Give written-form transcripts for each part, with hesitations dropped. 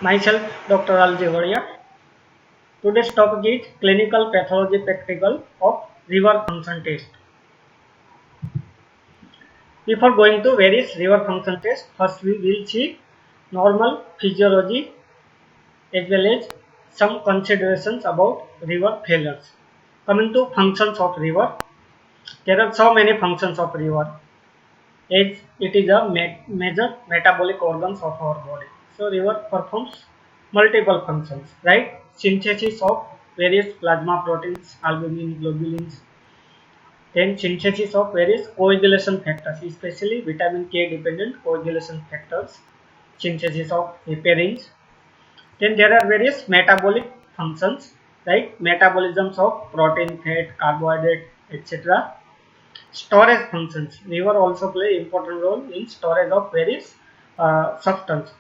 Myself, Dr. Aljivaria. Today's topic is clinical pathology practical of river function test. Before going to various river function tests, first we will see normal physiology as well as some considerations about river failures. Coming to functions of river, there are so many functions of river as it is a major metabolic organs of our body. So river performs multiple functions, right? Synthesis of various plasma proteins, albumin, globulins, then synthesis of various coagulation factors, especially vitamin K dependent coagulation factors, synthesis of heparins. Then there are various metabolic functions, right? Metabolisms of protein, fat, carbohydrate, etc. Storage functions. Liver also play important role in storage of various substance,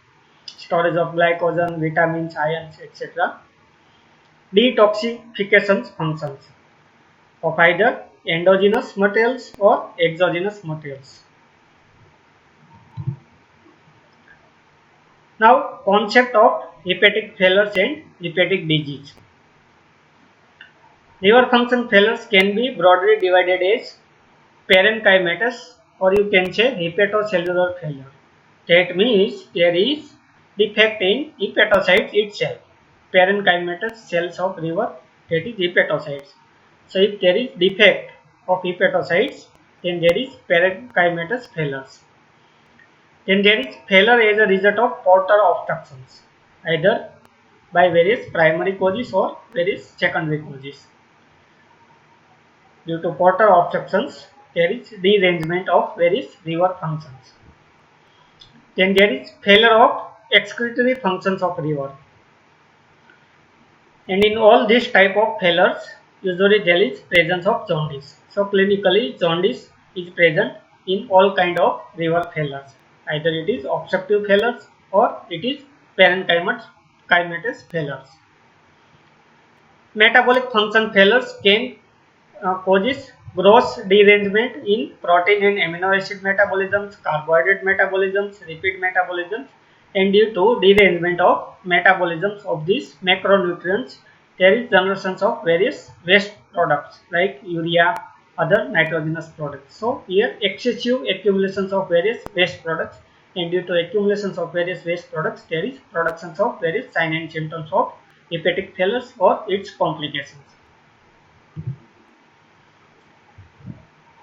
storage of glycogen, vitamins, ions, etc. Detoxification functions of either endogenous materials or exogenous materials. Now, concept of hepatic failures and hepatic disease. Liver function failures can be broadly divided as parenchymatous, or you can say hepatocellular failure. That means there is defect in hepatocytes itself. Parenchymatous cells of liver, that is hepatocytes. So if there is defect of hepatocytes, then there is parenchymatous failures. Then there is failure as a result of portal obstructions, either by various primary causes or various secondary causes. Due to portal obstructions, there is derangement of various liver functions. Then there is failure of excretory functions of liver. And in all these type of failures, usually there is presence of jaundice. So clinically, jaundice is present in all kind of liver failures. Either it is obstructive failures or it is parenchymatous failures. Metabolic function failures can causes gross derangement in protein and amino acid metabolisms, carbohydrate metabolisms, lipid metabolisms, and due to derangement of metabolisms of these macronutrients, there is generation of various waste products like urea, other nitrogenous products. So here excessive accumulations of various waste products, and due to accumulations of various waste products, there is productions of various signs and symptoms of hepatic failures or its complications.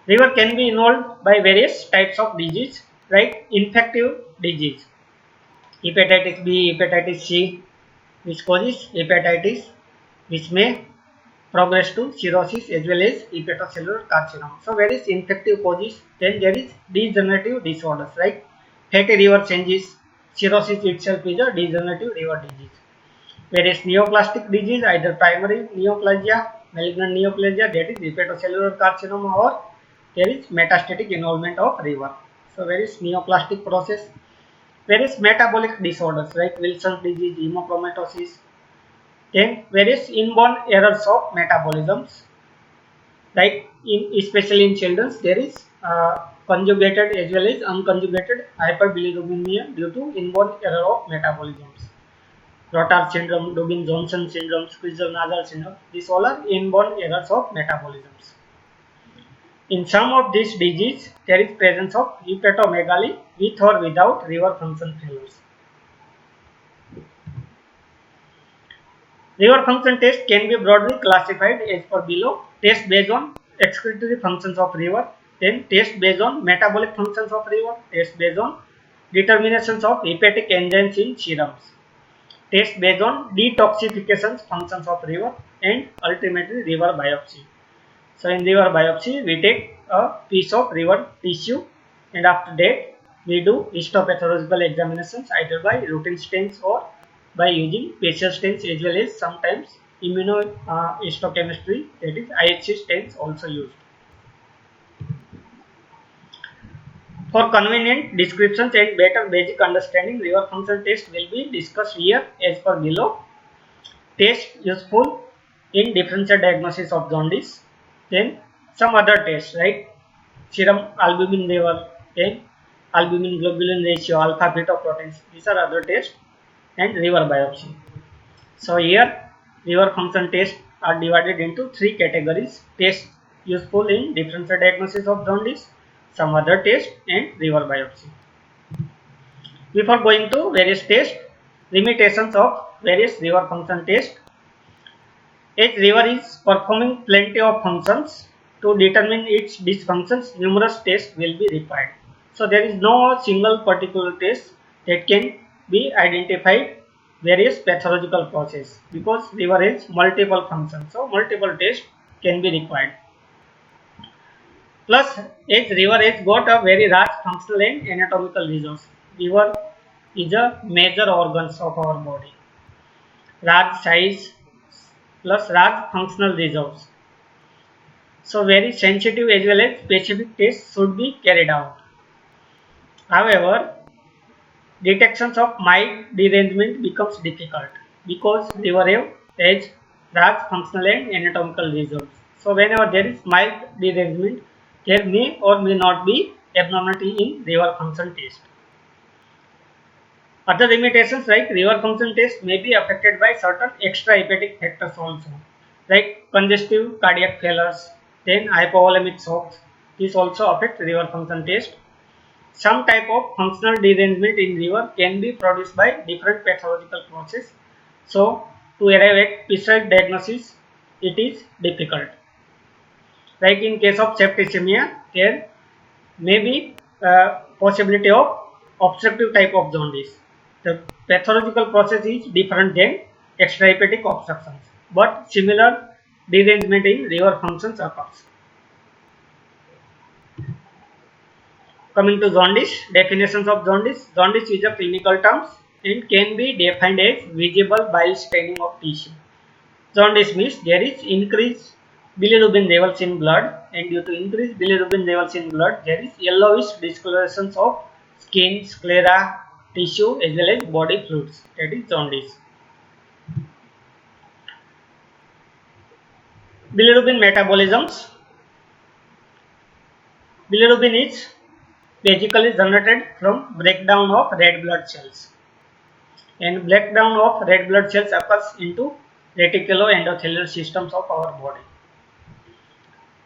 Liver can be involved by various types of disease, right? Infective disease, hepatitis B, hepatitis C, which causes hepatitis, which may progress to cirrhosis as well as hepatocellular carcinoma. So, various infective causes. Then there is degenerative disorders, right? Fatty liver changes. Cirrhosis itself is a degenerative liver disease. Various neoplastic disease, either primary neoplasia, malignant neoplasia, that is hepatocellular carcinoma, or there is metastatic involvement of liver. So various neoplastic process, various metabolic disorders like Wilson's disease, hemochromatosis, then various inborn errors of metabolisms, like especially in children, there is conjugated as well as unconjugated hyperbilirubinemia due to inborn error of metabolisms. Rotar syndrome, Dugin-Johnson syndrome, Creutzfeldt-Jakob syndrome, these all are inborn errors of metabolisms. In some of these diseases, there is presence of hepatomegaly with or without liver function failures. Liver function test can be broadly classified as per below. Test based on excretory functions of liver, then test based on metabolic functions of liver, test based on determinations of hepatic enzymes in serums, test based on detoxification functions of liver, and ultimately liver biopsy. So in liver biopsy, we take a piece of liver tissue, and after that we do histopathological examinations either by routine stains or by using facial stains, as well as sometimes immunohistochemistry, that is IHC stains also used. For convenient descriptions and better basic understanding, liver function test will be discussed here as per below. Test useful in differential diagnosis of jaundice. Then some other tests like serum albumin level, then albumin globulin ratio, alpha beta proteins. These are other tests. and river biopsy. So here river function tests are divided into three categories: tests useful in differential diagnosis of jaundice, some other tests, and river biopsy. Before going to various tests, limitations of various river function tests. Each river is performing plenty of functions. To determine its dysfunctions, numerous tests will be required. So there is no single particular test that can be identified various pathological process, because river has multiple functions. So multiple tests can be required. Plus, each river has got a very large functional and anatomical resource. River is a major organs of our body. Large size plus large functional reserves. So very sensitive as well as specific tests should be carried out. However, detections of mild derangement becomes difficult because river has large functional and anatomical reserves. So whenever there is mild derangement, there may or may not be abnormality in river function test. Other limitations like river function test may be affected by certain extrahepatic factors also, like congestive cardiac failures, then hypovolemic shocks. These also affect river function test. Some type of functional derangement in river can be produced by different pathological process. So to arrive at precise diagnosis, it is difficult. Like in case of septicemia, there may be possibility of obstructive type of jaundice. The pathological process is different than extrahepatic obstructions, but similar derangement in river functions occurs. Coming to jaundice, definitions of jaundice. Jaundice is a clinical term and can be defined as visible bile staining of tissue. Jaundice means there is increased bilirubin levels in blood, and due to increased bilirubin levels in blood, there is yellowish discolorations of skin, sclera, tissue as well as body fluids. That is jaundice. Bilirubin metabolisms. Bilirubin is basically generated from breakdown of red blood cells, and breakdown of red blood cells occurs into reticuloendothelial systems of our body.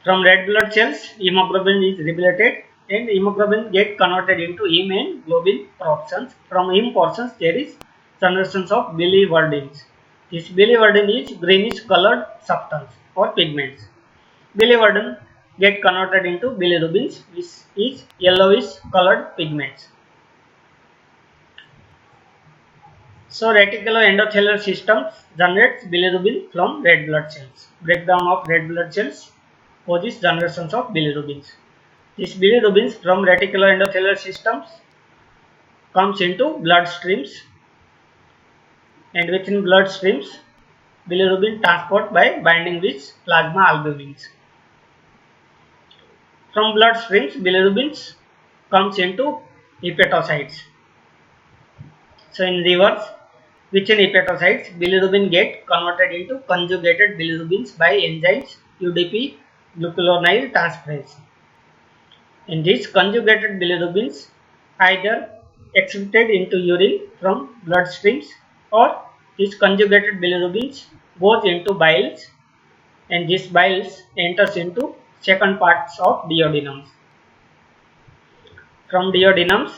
From red blood cells, hemoglobin is liberated and hemoglobin get converted into heme and globin portions. From heme portions, there is generation of biliverdins. This biliverdin is greenish colored substance or pigments. Biliverdin get converted into bilirubins, which is yellowish colored pigments. So reticuloendothelial systems generates bilirubin from red blood cells. Breakdown of red blood cells causes generations of bilirubins. These bilirubins from reticuloendothelial systems comes into blood streams, and within blood streams bilirubin transport by binding with plasma albumins. From blood streams bilirubins comes into hepatocytes. So in reverse, within hepatocytes bilirubin get converted into conjugated bilirubins by enzymes UDP glucuronide transferase. In these conjugated bilirubins either excreted into urine from blood streams, or these conjugated bilirubins goes into biles, and these biles enters into second parts of duodenums. From duodenums,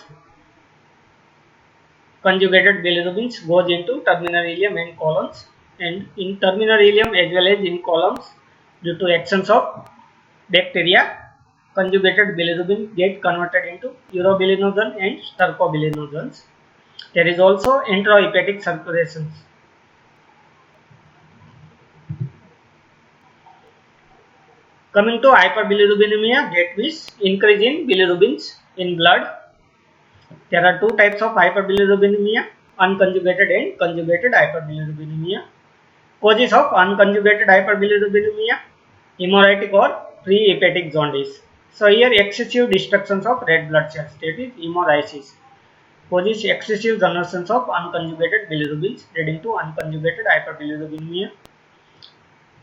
conjugated bilirubins goes into terminal ileum and colons, and in terminal ileum as well as in colons, due to actions of bacteria, conjugated bilirubin get converted into urobilinogen and stercobilinogens. There is also enterohepatic circulations. Coming to hyperbilirubinemia, that means increase in bilirubins in blood. There are two types of hyperbilirubinemia: unconjugated and conjugated hyperbilirubinemia. Causes of unconjugated hyperbilirubinemia: hemorrhagic or prehepatic jaundice. So here excessive destructions of red blood cells, that is hemorrhasis, causes excessive generations of unconjugated bilirubins, leading to unconjugated hyperbilirubinemia.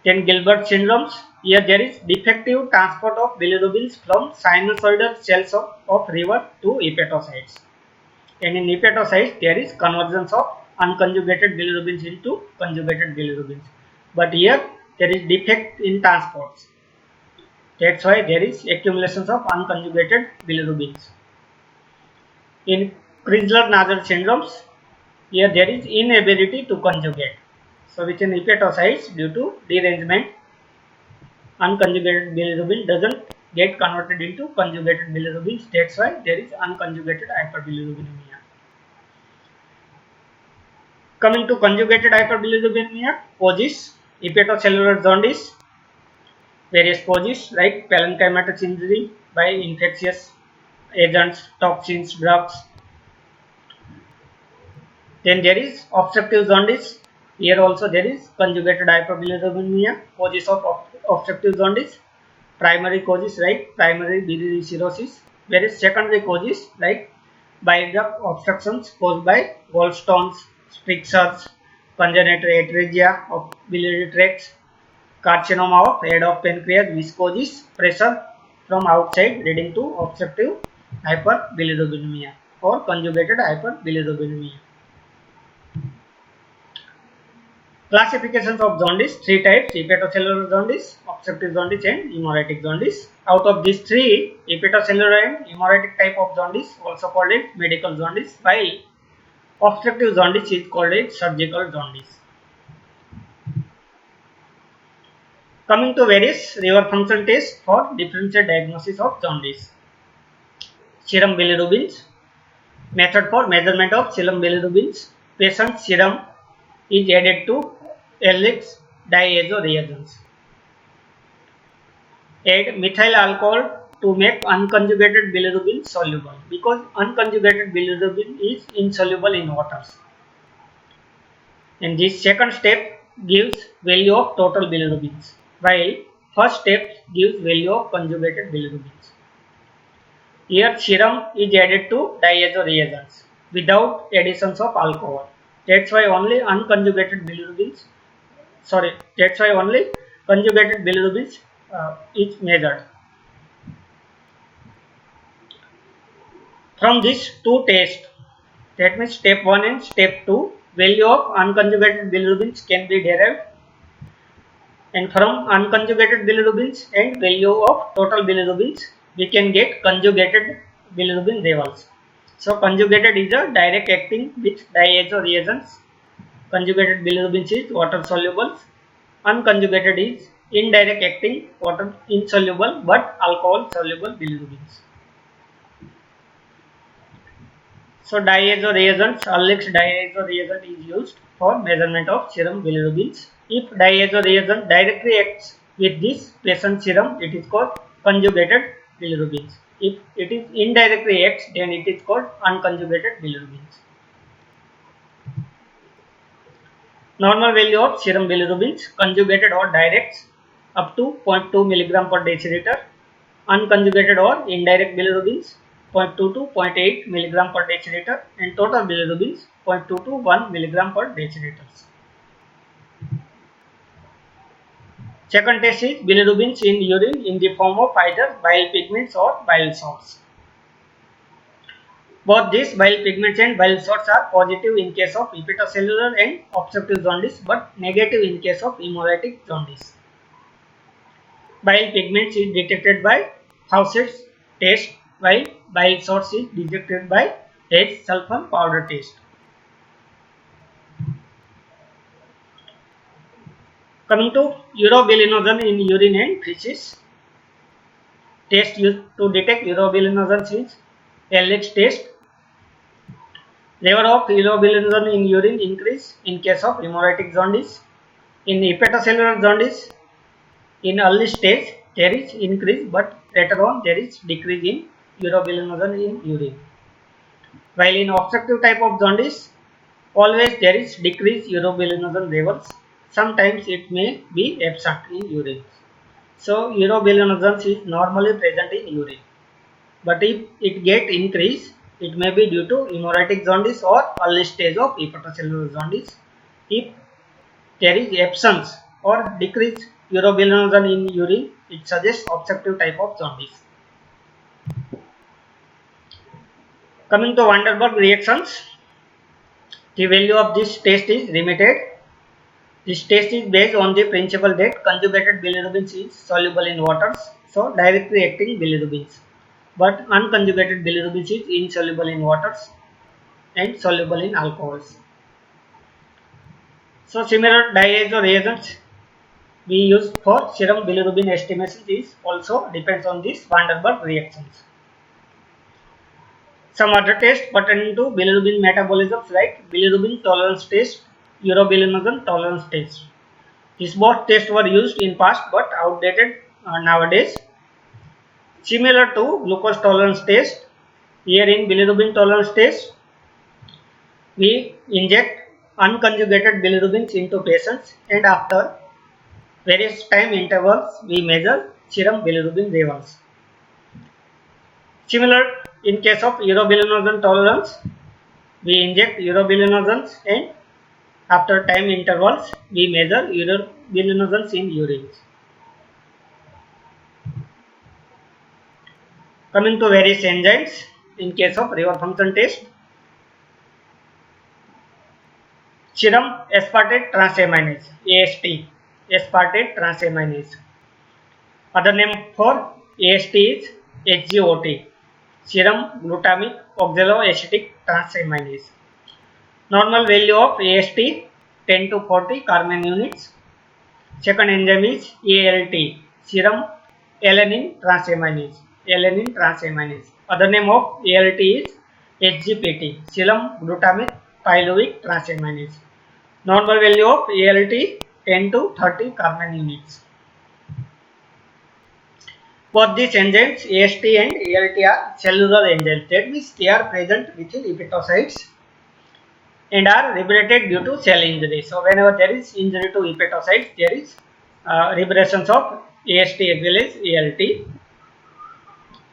Then Gilbert syndromes. Here there is defective transport of bilirubins from sinusoidal cells of river to hepatocytes. And in hepatocytes there is convergence of unconjugated bilirubins into conjugated bilirubins. But here there is defect in transports. That's why there is accumulations of unconjugated bilirubins. In Crigler-Najjar syndromes, here there is inability to conjugate. So within hepatocytes, due to derangement, unconjugated bilirubin doesn't get converted into conjugated bilirubins. That's why there is unconjugated hyperbilirubinemia. Coming to conjugated hyperbilirubinemia, causes hepatocellular jaundice, various causes like parenchymatous injury by infectious agents, toxins, drugs. Then there is obstructive jaundice. Here also there is conjugated hyperbilirubinemia, causes of obstructive jaundice. Primary causes like primary biliary cirrhosis, whereas secondary causes like bile duct obstructions caused by gallstones, strictures, congenital atresia of biliary tracts, carcinoma of head of pancreas, which causes pressure from outside leading to obstructive hyperbilirubinemia or conjugated hyperbilirubinemia. Classifications of jaundice, three types: hepatocellular jaundice, obstructive jaundice and hemorrhagic jaundice. Out of these three, hepatocellular and hemorrhagic type of jaundice also called it medical jaundice, while obstructive jaundice is called it surgical jaundice. Coming to various liver function tests for differential diagnosis of jaundice. Serum bilirubins. Method for measurement of serum bilirubins. Patient serum is added to Ehrlich's diazo reagents. Add methyl alcohol to make unconjugated bilirubin soluble, because unconjugated bilirubin is insoluble in waters. And this second step gives value of total bilirubins, while first step gives value of conjugated bilirubins. Here serum is added to diazo reagents without additions of alcohol. That's why only conjugated bilirubins is measured. From these two tests, that means step 1 and step 2, value of unconjugated bilirubins can be derived, and from unconjugated bilirubins and value of total bilirubins we can get conjugated bilirubin levels. So conjugated is a direct acting with diazo reagents. Conjugated bilirubins is water soluble. Unconjugated is indirect acting water insoluble but alcohol soluble bilirubins. So diazo reagents, Ehrlich's diazo reagent is used for measurement of serum bilirubins. If diazo reagent directly acts with this patient serum, it is called conjugated bilirubins. If it is indirectly acts, then it is called unconjugated bilirubins. Normal value of serum bilirubins, conjugated or direct, up to 0.2 mg per deciliter. Unconjugated or indirect bilirubins, 0.2 to 0.8 mg per deciliter, and total bilirubins 0.2 to 1 mg per deciliter. Second test is bilirubins in urine in the form of either bile pigments or bile salts. Both these bile pigments and bile salts are positive in case of hepatocellular and obstructive jaundice, but negative in case of hemorrhagic jaundice. Bile pigments is detected by Fawcett's test, while bile salts is detected by H-sulfur powder test. Coming to urobilinogen in urine and feces. Test used to detect urobilinogen is Ehrlich's test. Level of urobilinogen in urine increase in case of hemorrhagic jaundice. In hepatocellular jaundice, in early stage there is increase, but later on there is decrease in urobilinogen in urine. While in obstructive type of jaundice, always there is decreased urobilinogen levels. Sometimes it may be absent in urine. So urobilinogen is normally present in urine, but if it get increased, it may be due to hemorrhagic jaundice or early stage of hepatocellular jaundice. If there is absence or decreased urobilinogen in urine, it suggests obstructive type of jaundice. Coming to van der Waals reactions, The value of this test is limited. This test is based on the principle that conjugated bilirubin is soluble in waters, so directly acting bilirubins, but unconjugated bilirubin is insoluble in waters and soluble in alcohols. So similar diazo reagents we use for serum bilirubin estimation is also depends on these van der Waals reactions. Some other tests pertaining to bilirubin metabolisms like bilirubin tolerance test, urobilinogen tolerance test. These both tests were used in past but outdated nowadays. Similar to glucose tolerance test, here in bilirubin tolerance test, we inject unconjugated bilirubins into patients and after various time intervals we measure serum bilirubin levels. Similar in case of urobilinogen tolerance, we inject urobilinogens and after time intervals we measure urobilinogens in urine. Coming to various enzymes in case of liver function test, serum aspartate transaminase AST, aspartate transaminase. Other name for AST is SGOT, serum glutamic oxaloacetic transaminase. Normal value of AST 10 to 40 Karman units. Second enzyme is ALT, serum alanine transaminase. Alanine transaminase. Other name of ALT is SGPT, serum glutamic pyruvic transaminase. Normal value of ALT 10 to 30 Karman units. Both these enzymes AST and ALT are cellular enzymes, that means they are present within hepatocytes and are liberated due to cell injury. So whenever there is injury to hepatocytes, there is liberations of AST as well as ALT.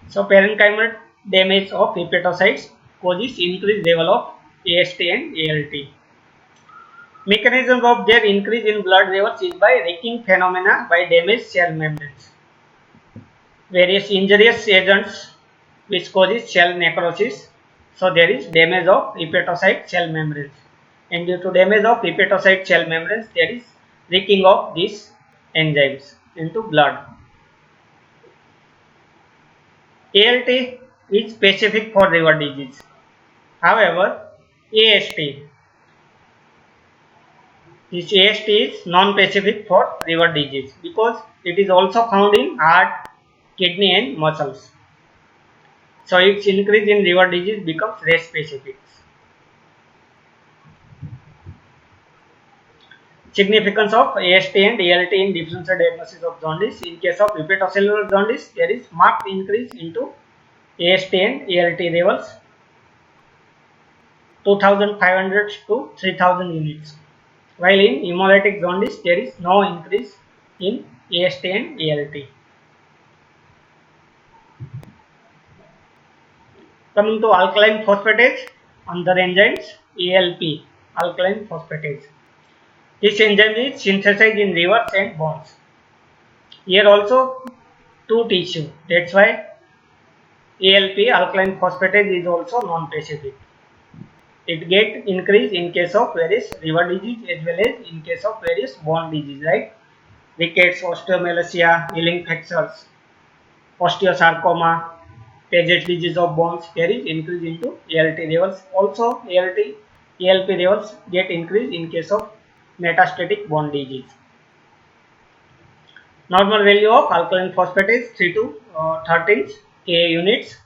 So parenchymal damage of hepatocytes causes increased level of AST and ALT. Mechanism of their increase in blood levels is by leaking phenomena by damaged cell membranes. Various injurious agents which causes cell necrosis. So there is damage of hepatocyte cell membranes, and due to damage of hepatocyte cell membranes, there is leaking of these enzymes into blood. ALT is specific for liver disease. However, AST is non-specific for liver disease because it is also found in heart, kidney and muscles. So its increase in liver disease becomes race specific. Significance of AST and ALT in differential diagnosis of jaundice. In case of hepatocellular jaundice, there is marked increase into AST and ALT levels 2500 to 3000 units. While in hemolytic jaundice, there is no increase in AST and ALT. Coming to alkaline phosphatase, other enzymes, ALP, alkaline phosphatase. This enzyme is synthesized in livers and bones. Here also two tissue. That's why ALP, alkaline phosphatase, is also non-specific. It get increase in case of various liver disease as well as in case of various bone disease like rickets, osteomalacia, healing fractures, osteosarcoma, Paget's disease of bones. There is increase into ALT levels. Also ALP levels get increased in case of metastatic bone disease. Normal value of alkaline phosphatase 3 to 13 Ka units.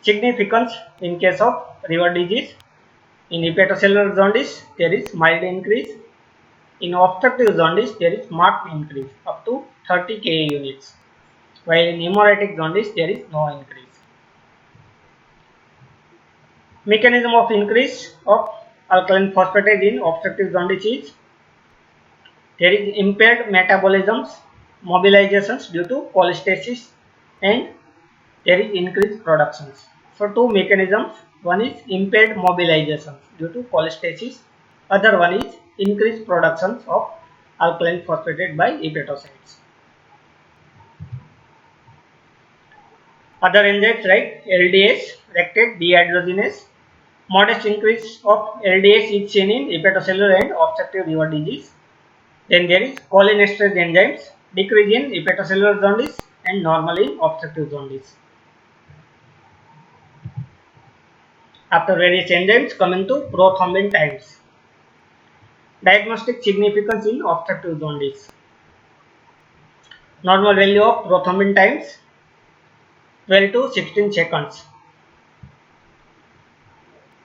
Significance in case of liver disease. In hepatocellular jaundice, there is mild increase. In obstructive jaundice, there is marked increase up to 30 Ka units. While in hemolytic jaundice, there is no increase. Mechanism of increase of alkaline phosphatase in obstructive jaundice is there is impaired metabolisms, mobilizations due to cholestasis, and there is increased productions. So two mechanisms, one is impaired mobilizations due to cholestasis, other one is increased productions of alkaline phosphatase by hepatocytes. Other enzymes like LDH, lactate dehydrogenase, Modest increase of LDH is seen in hepatocellular and obstructive liver disease. Then there is cholinesterase enzymes decrease in hepatocellular jaundice and normal in obstructive jaundice. After various enzymes, coming to prothrombin times. Diagnostic significance in obstructive jaundice. Normal value of prothrombin times 12 to 16 seconds.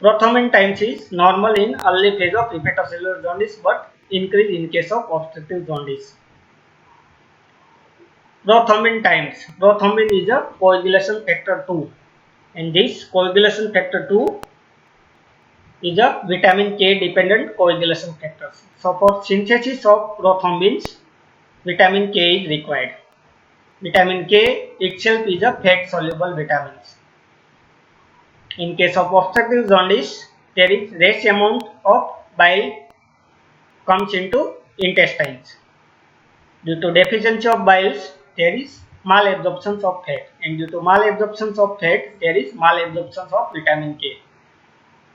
Prothrombin times is normal in early phase of hepatocellular jaundice but increase in case of obstructive jaundice. Prothrombin times. Prothrombin is a coagulation factor 2 and this coagulation factor 2 is a vitamin K dependent coagulation factor. So for synthesis of prothrombins, vitamin K is required. Vitamin K itself is a fat soluble vitamin. In case of obstructive jaundice, there is less amount of bile comes into intestines. Due to deficiency of biles, there is malabsorption of fat, and due to malabsorption of fat, there is malabsorption of vitamin K.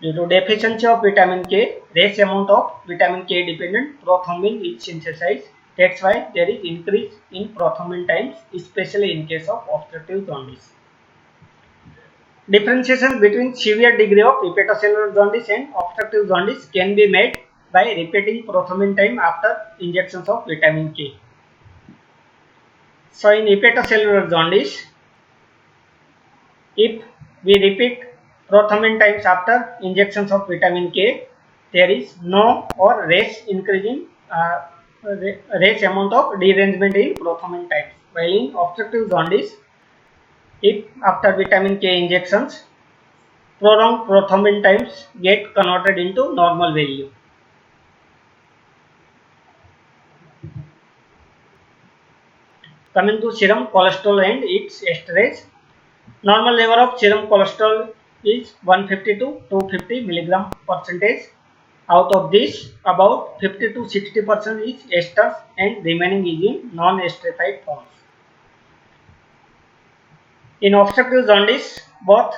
Due to deficiency of vitamin K, less amount of vitamin K dependent prothrombin is synthesized. That's why there is increase in prothrombin times, especially in case of obstructive jaundice. Differentiation between severe degree of hepatocellular jaundice and obstructive jaundice can be made by repeating prothrombin time after injections of vitamin K. So in hepatocellular jaundice, if we repeat prothrombin times after injections of vitamin K, there is no or less increase in less amount of derangement in prothrombin times. While in obstructive jaundice, if after vitamin K injections, prolonged prothrombin times get converted into normal value. Coming to serum cholesterol and its esterase. Normal level of serum cholesterol is 150 to 250 milligram percentage. Out of this, about 50 to 60% is esters and remaining is in non-esterified forms. In obstructive jaundice, both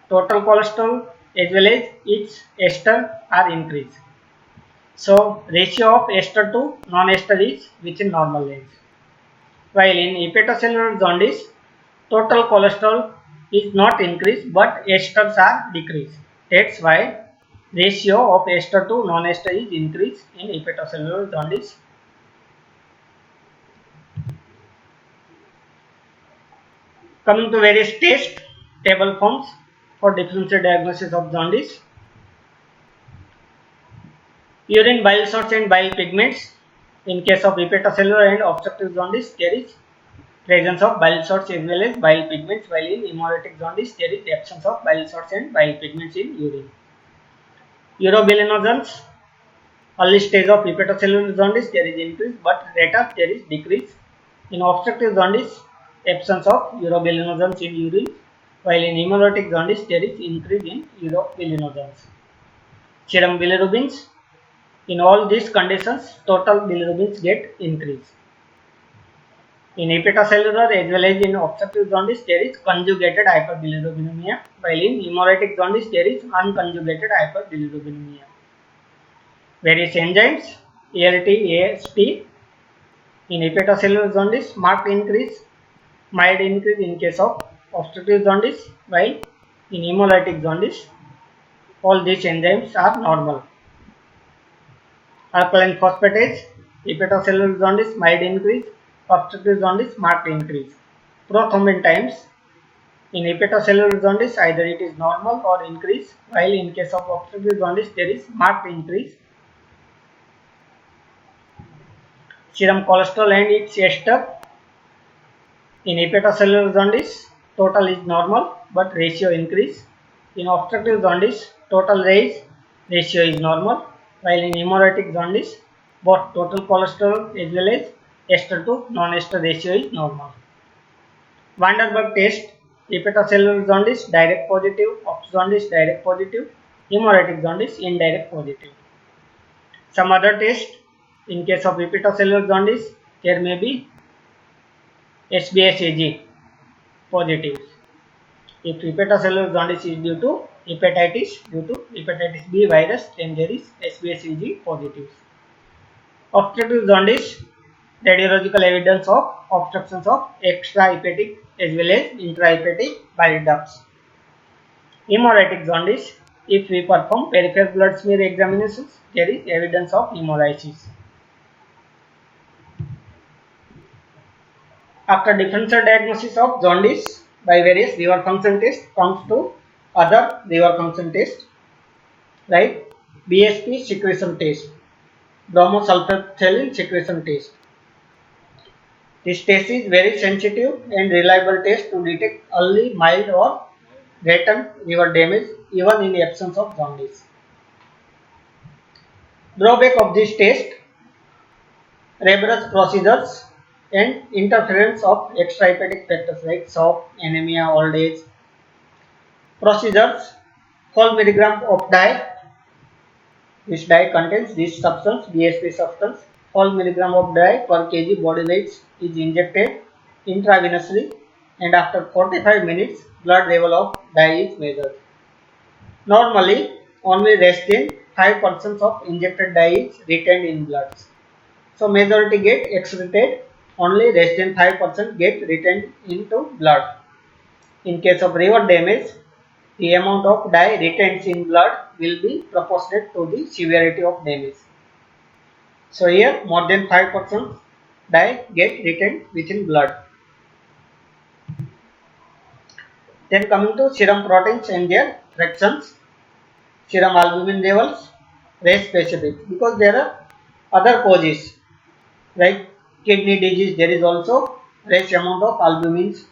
total cholesterol as well as its ester are increased. So, ratio of ester to non-ester is within normal range. While in hepatocellular jaundice, total cholesterol is not increased but esters are decreased. That's why ratio of ester to non-ester is increased in hepatocellular jaundice. Coming to various test table forms for differential diagnosis of jaundice. Urine bile salts and bile pigments. In case of hepatocellular and obstructive jaundice, there is presence of bile salts as well as bile pigments, while in hemolytic jaundice, there is absence of bile salts and bile pigments in urine. Urobilinogens. Early stage of hepatocellular jaundice, there is increase, but later there is decrease. In obstructive jaundice, absence of urobilinogens in urine, while in hemolytic jaundice, there is increase in urobilinogens. Serum bilirubins. In all these conditions, total bilirubins get increased. In hepatocellular as well as in obstructive jaundice, there is conjugated hyperbilirubinemia, while in hemolytic jaundice, there is unconjugated hyperbilirubinemia. Various enzymes, ALT, AST. In hepatocellular jaundice, marked increase, mild increase in case of obstructive jaundice, while in hemolytic jaundice, all these enzymes are normal. Alkaline phosphatase, hepatocellular jaundice, mild increase, obstructive jaundice, marked increase. Prothrombin times, in hepatocellular jaundice, either it is normal or increase, while in case of obstructive jaundice, there is marked increase. Serum cholesterol and its ester. In hepatocellular jaundice, total is normal, but ratio increase. In obstructive jaundice, total rise, ratio is normal, while in hemolytic jaundice, both total cholesterol as well as ester to non-ester ratio is normal. Van der Berg test, hepatocellular jaundice direct positive, obstructive jaundice direct positive, hemolytic jaundice indirect positive. Some other test, in case of hepatocellular jaundice, there may be SBSAG positives. If hepatocellular jaundice is due to hepatitis due to hepatitis B virus, then there is SBSEG positives. Obstructive jaundice, radiological evidence of obstructions of extrahepatic as well as intrahepatic bile ducts. Hemolytic jaundice, if we perform peripheral blood smear examinations, there is evidence of hemolysis. After differential diagnosis of jaundice by various liver function tests, comes to other liver function test, right? BSP secretion test, bromosulfathalin secretion test. This test is very sensitive and reliable test to detect early mild or latent liver damage even in the absence of jaundice. Drawback of this test: rigorous procedures and interference of extrahepatic factors like shock, anemia, old age. Procedures: 12 milligram of dye. This dye contains this substance, BSP substance. 12 milligram of dye per kg body weight is injected intravenously, and after 45 minutes, blood level of dye is measured. Normally, only less than 5% of injected dye is retained in blood. So, majority get excreted, only less than 5% get retained into blood. In case of liver damage, the amount of dye retained in blood will be proportionate to the severity of damage. So here more than 5% dye get retained within blood. Then coming to serum proteins and their fractions, serum albumin levels, race specific, because there are other causes like kidney disease, there is also race amount of albumins.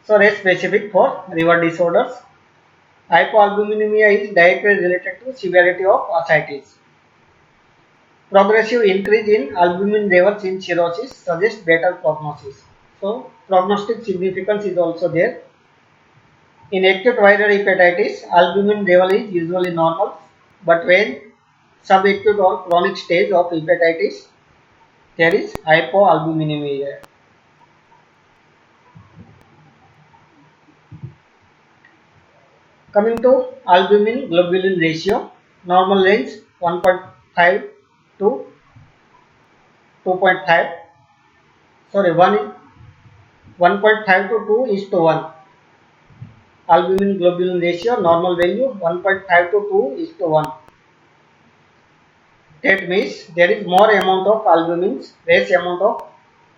So race specific for liver disorders. Hypoalbuminemia is directly related to severity of ascites. Progressive increase in albumin levels in cirrhosis suggests better prognosis. So prognostic significance is also there. In acute viral hepatitis, albumin level is usually normal, but when subacute or chronic stage of hepatitis, there is hypoalbuminemia. Coming to albumin globulin ratio, normal range 1.5 to 2.5. Sorry, 1.5 to 2 is to 1. Albumin globulin ratio, normal value 1.5 to 2 is to 1. That means there is more amount of albumins, less amount of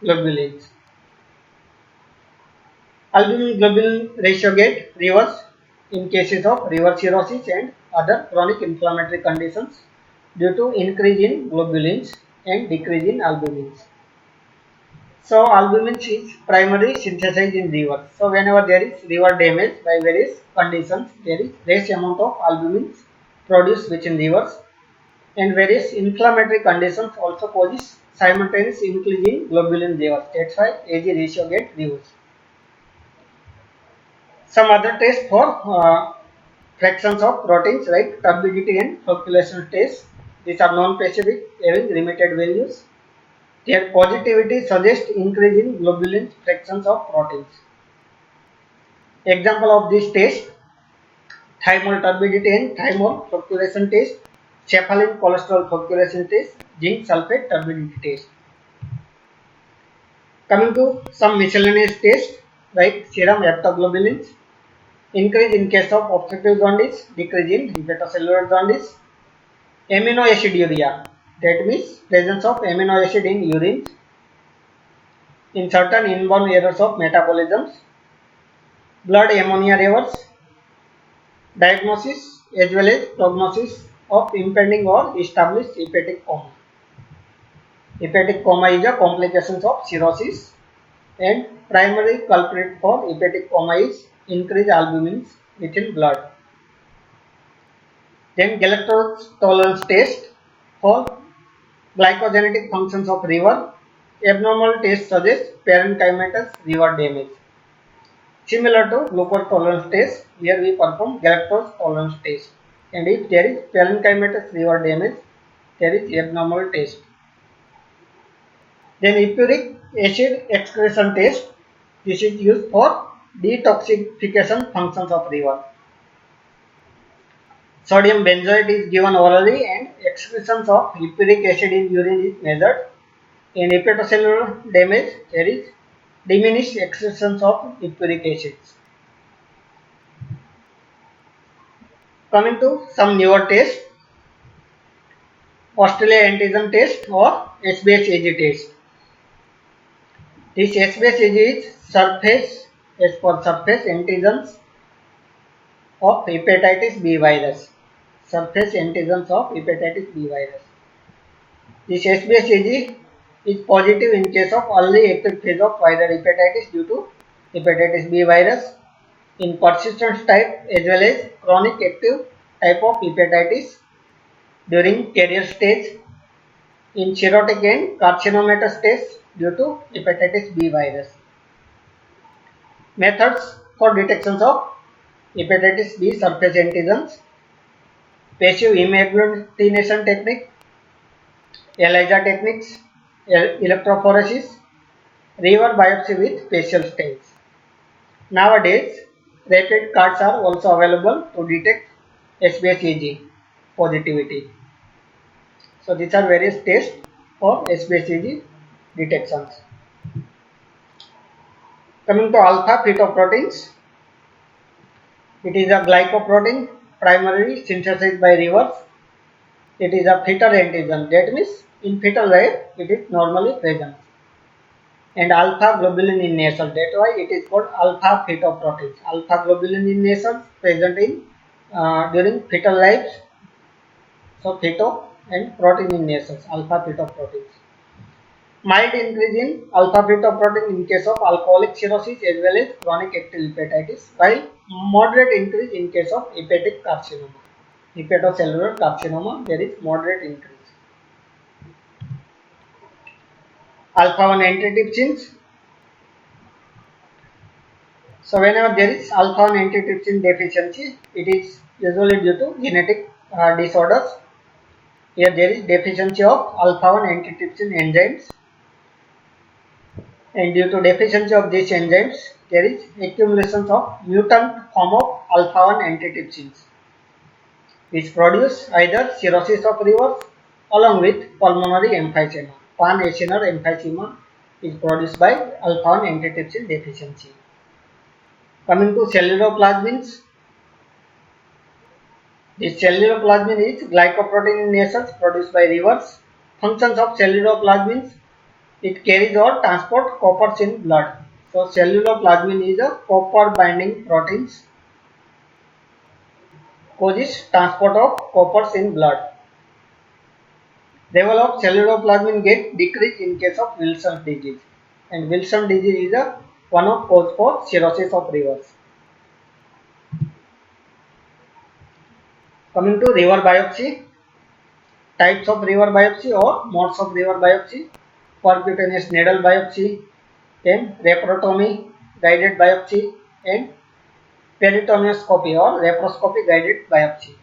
globulins. Albumin globulin ratio get reversed in cases of liver cirrhosis and other chronic inflammatory conditions due to increase in globulins and decrease in albumins. So albumin is primarily synthesized in liver. So whenever there is liver damage by various conditions, there is less amount of albumins produced within livers, and various inflammatory conditions also causes simultaneous increase in globulin levels. That's why AG ratio get reversed. Some other tests for fractions of proteins like turbidity and flocculation tests. These are non-specific, having limited values. Their positivity suggests increase in globulin fractions of proteins. Example of this test: thymol turbidity and thymol flocculation test, cephalin cholesterol flocculation test, zinc sulfate turbidity test. Coming to some miscellaneous tests like serum haptoglobulins, increase in case of obstructive jaundice, decrease in hepatocellular jaundice. Amino aciduria, that means presence of amino acid in urine in certain inborn errors of metabolisms. Blood ammonia levels, diagnosis as well as prognosis of impending or established hepatic coma. Hepatic coma is a complication of cirrhosis, and primary culprit for hepatic coma is increased albumins within blood. Then galactose tolerance test for glycogenetic functions of liver. Abnormal test suggests parenchymatous liver damage. Similar to glucose tolerance test, here we perform galactose tolerance test, and if there is parenchymatous liver damage, there is abnormal test. Then uric acid excretion test. This is used for detoxification functions of liver. Sodium benzoate is given orally and excretion of uric acid in urine is measured. In hepatocellular damage, there is diminished excretion of uric acids. Coming to some newer tests, Australia antigen test or SBSAG test. This SBSAG is surface antigens of hepatitis B virus. Surface antigens of hepatitis B virus. This SBSAG is positive in case of early active phase of viral hepatitis due to hepatitis B virus, in persistent type as well as chronic active type of hepatitis during carrier stage, in cirrhotic and carcinomatous test due to hepatitis B virus. Methods for detection of hepatitis B surface antigens: passive hemagglutination technique, ELISA techniques, electrophoresis, river biopsy with facial stains. Nowadays, rapid cards are also available to detect SBSAG positivity. So these are various tests for SBSAG detections. Coming to alpha fetoproteins, it is a glycoprotein primarily synthesized by rivers. It is a fetal antigen, that means in fetal life it is normally present. And alpha globulin in nasal, that's why it is called alpha fetoproteins. Alpha globulin in nasal present in during fetal life. So feto and protein in nasal, alpha fetoproteins. Mild increase in alpha fetoprotein in case of alcoholic cirrhosis as well as chronic active hepatitis, while moderate increase in case of hepatic carcinoma. Hepatocellular carcinoma, there is moderate increase. Alpha 1 antitrypsins. So whenever there is alpha 1 antitrypsin deficiency, it is usually due to genetic disorders. Here there is deficiency of alpha 1 antitrypsin enzymes, and due to deficiency of these enzymes, there is accumulation of mutant form of alpha 1 antitrypsins, which produce either cirrhosis of rivers along with pulmonary emphysema. Pan-acinar emphysema is produced by alpha 1 antitrypsin deficiency. Coming to celluloplasmins, this celluloplasmin is glycoprotein in nasals produced by rivers. Functions of celluloplasmins: it carries or transport coppers in blood. So celluloplasmin is a copper binding proteins, causes transport of coppers in blood. Level of celluloplasmin get decreased in case of Wilson's disease, and Wilson's disease is a one of cause for cirrhosis of rivers. Coming to river biopsy, types of river biopsy or modes of river biopsy: percutaneous needle biopsy, then laparotomy guided biopsy, and peritoneoscopy or laparoscopy guided biopsy.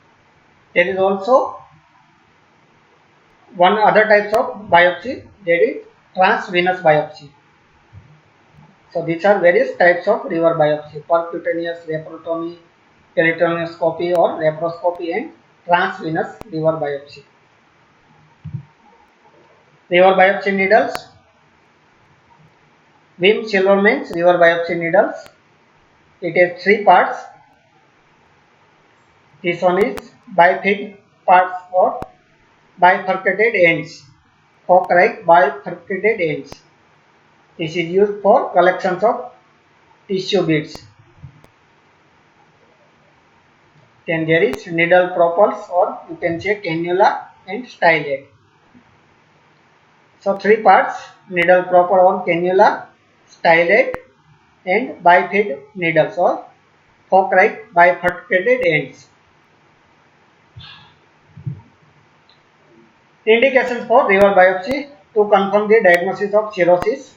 There is also one other types of biopsy, that is transvenous biopsy. So these are various types of river biopsy: percutaneous, laparotomy, peritoneoscopy or laparoscopy, and transvenous river biopsy. River biopsy needles: Wim Silverman's river biopsy needles. It has three parts. This one is bifid parts or bifurcated ends, fork-like bifurcated ends. This is used for collections of tissue beads. Then there is needle propulse, or you can say cannula and stylet. So three parts: needle propel or cannula, stylet, and bifid needles or fork-like bifurcated ends. Indications for river biopsy: to confirm the diagnosis of cirrhosis.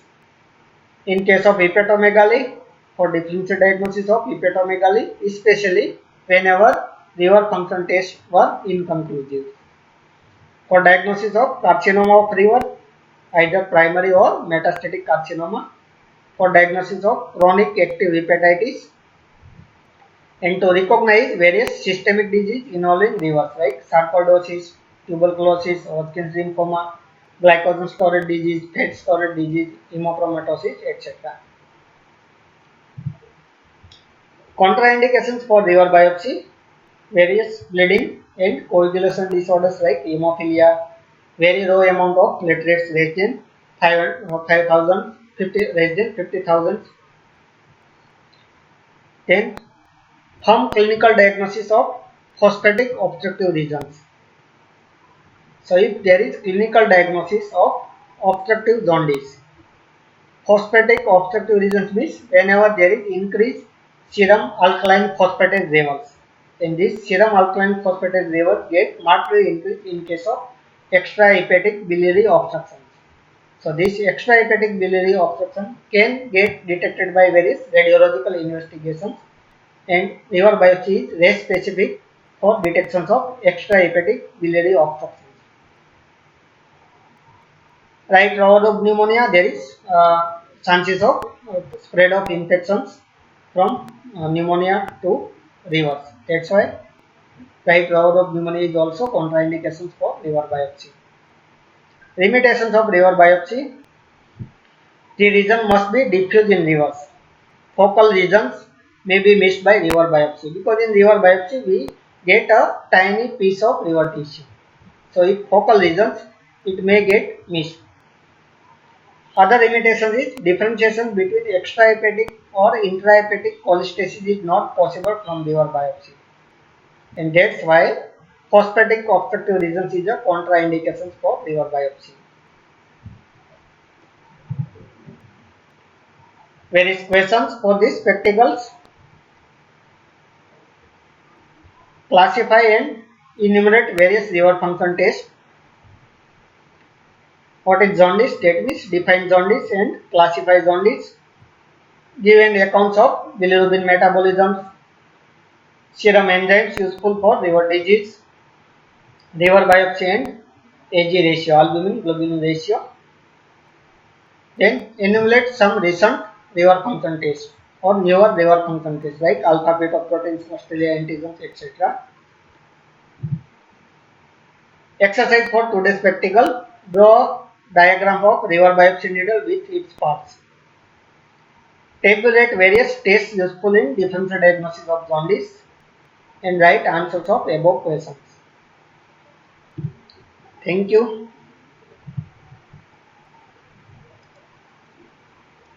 In case of hepatomegaly, for differential diagnosis of hepatomegaly, especially whenever river function tests were inconclusive. For diagnosis of carcinoma of river, either primary or metastatic carcinoma. For diagnosis of chronic active hepatitis. and to recognize various systemic disease involving rivers like sarcoidosis, tuberculosis, Hodgkin's lymphoma, glycogen storage disease, fat storage disease, hemochromatosis, etc. Contraindications for river biopsy: various bleeding and coagulation disorders like hemophilia, very low amount of platelets less than 5,000, 50, less than 50,000. Then firm clinical diagnosis of phosphatic obstructive regions. So if there is clinical diagnosis of obstructive jaundice, phosphatic obstructive regions means whenever there is increased serum alkaline phosphatase levels, and this serum alkaline phosphatase levels get markedly increased in case of extrahepatic biliary obstruction. So this extrahepatic biliary obstruction can get detected by various radiological investigations, and river biopsy is less specific for detections of extrahepatic biliary obstruction. Right route of pneumonia, there is chances of spread of infections from pneumonia to rivers. That's why right route of pneumonia is also contraindications for river biopsy. Limitations of river biopsy: the region must be diffuse in rivers. Focal regions may be missed by river biopsy, because in river biopsy we get a tiny piece of river tissue. So if focal regions, it may get missed. Other limitations is differentiation between extrahepatic or intrahepatic cholestasis is not possible from river biopsy, and that's why phosphatic obstructive regions is a contraindication for river biopsy. Various questions for these spectacles: classify and enumerate various river function tests. What is jaundice? That means define jaundice and classify jaundice. Give an accounts of bilirubin metabolism, serum enzymes useful for river disease, river biopsy and AG ratio, albumin globulin ratio. Then enumerate some recent river function tests or newer river function tests like alpha beta proteins, Australia antigens, etc. Exercise for today's practical: draw diagram of river biopsy needle with its parts. Tabulate various tests useful in differential diagnosis of jaundice and write answers of above questions. Thank you.